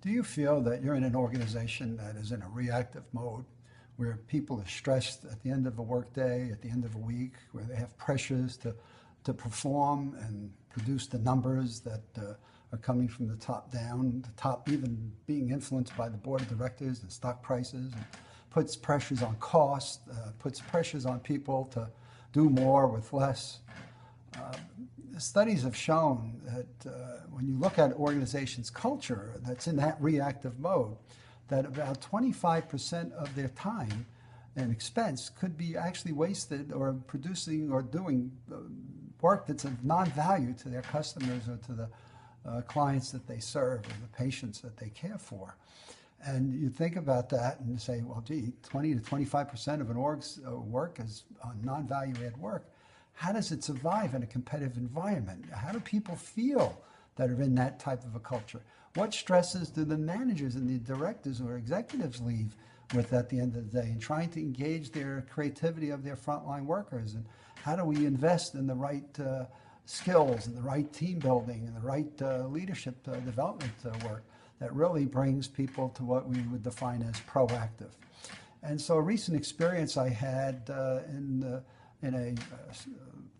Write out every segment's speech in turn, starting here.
Do you feel that you're in an organization that is in a reactive mode, where people are stressed at the end of a workday, at the end of a week, where they have pressures to perform and produce the numbers that are coming from the top down, the top even being influenced by the board of directors and stock prices, and puts pressures on cost, puts pressures on people to do more with less? Studies have shown that when you look at organizations' culture that's in that reactive mode, that about 25% of their time and expense could be actually wasted or producing or doing work that's of non-value to their customers or to the clients that they serve or the patients that they care for. And you think about that and you say, well, gee, 20 to 25% of an org's work is non-value add work. How does it survive in a competitive environment? How do people feel that are in that type of a culture? What stresses do the managers and the directors or executives leave with at the end of the day, and trying to engage their creativity of their frontline workers? And how do we invest in the right skills and the right team building and the right leadership development work that really brings people to what we would define as proactive? And so a recent experience I had in a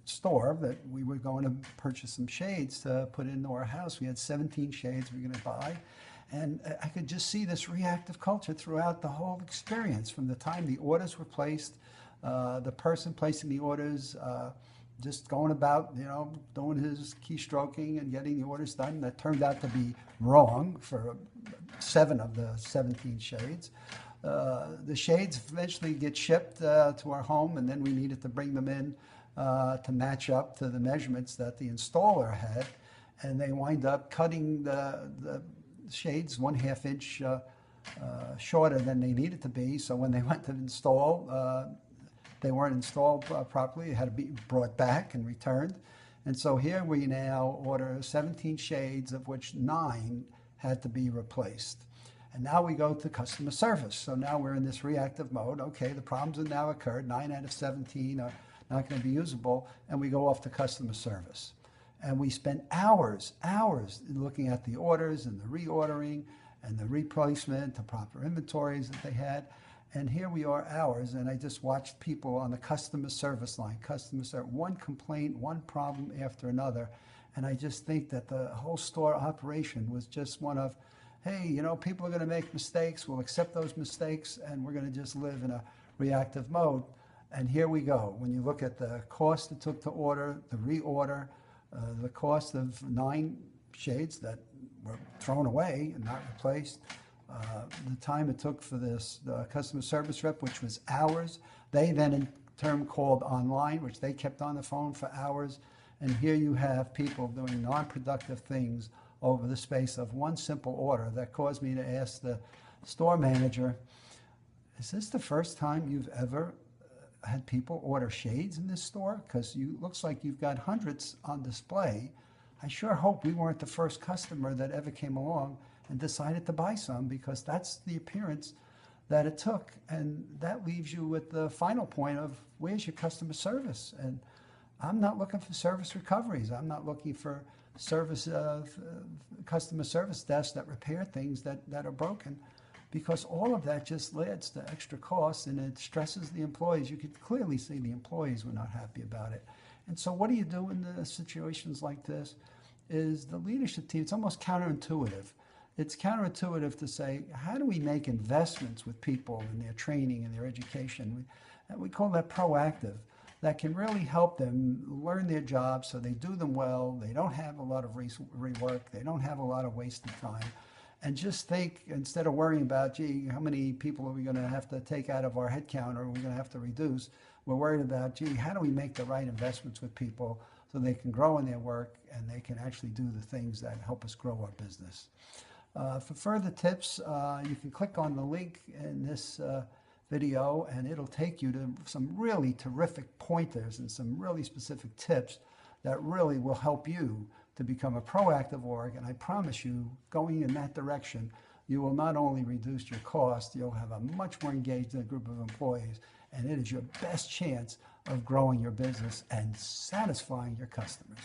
store that we were going to purchase some shades to put into our house. We had 17 shades we were going to buy. And I could just see this reactive culture throughout the whole experience, from the time the orders were placed, the person placing the orders, just going about, doing his keystroking and getting the orders done. That turned out to be wrong for 7 of the 17 shades. The shades eventually get shipped to our home, and then we needed to bring them in to match up to the measurements that the installer had. And they wind up cutting the shades 1/2 inch shorter than they needed to be. So when they went to install, they weren't installed properly. It had to be brought back and returned. And so here we now order 17 shades, of which 9 had to be replaced. And now we go to customer service. So now we're in this reactive mode. Okay, the problems have now occurred. 9 out of 17 are not going to be usable. And we go off to customer service. And we spend hours looking at the orders and the reordering and the replacement, the proper inventories that they had. And here we are hours, and I just watched people on the customer service line, one complaint, one problem after another. And I just think that the whole store operation was just one of, hey, people are going to make mistakes. We'll accept those mistakes, and we're going to just live in a reactive mode. And here we go. When you look at the cost it took to order, the reorder, the cost of 9 shades that were thrown away and not replaced, the time it took for this customer service rep, which was hours. They then in turn called online, which they kept on the phone for hours. And here you have people doing non-productive things over the space of one simple order that caused me to ask the store manager, is this the first time you've ever had people order shades in this store? Because looks like you've got hundreds on display. I sure hope we weren't the first customer that ever came along and decided to buy some, because that's the appearance that it took. And that leaves you with the final point of, where's your customer service? And I'm not looking for service recoveries. I'm not looking for customer service desks that repair things that are broken, because all of that just leads to extra costs, and it stresses the employees. You could clearly see the employees were not happy about it. And so what do you do in the situations like this? Is the leadership team, it's almost counterintuitive. It's counterintuitive to say, how do we make investments with people in their training and their education? We call that proactive. That can really help them learn their jobs so they do them well. They don't have a lot of rework. They don't have a lot of wasted time. And just think, instead of worrying about, gee, how many people are we going to have to take out of our headcount, or are we going to have to reduce? We're worried about, gee, how do we make the right investments with people so they can grow in their work and they can actually do the things that help us grow our business. For further tips, you can click on the link in this video, and it'll take you to some really terrific pointers and some really specific tips that really will help you to become a proactive org. And I promise you, going in that direction, you will not only reduce your cost, you'll have a much more engaged group of employees, and it is your best chance of growing your business and satisfying your customers.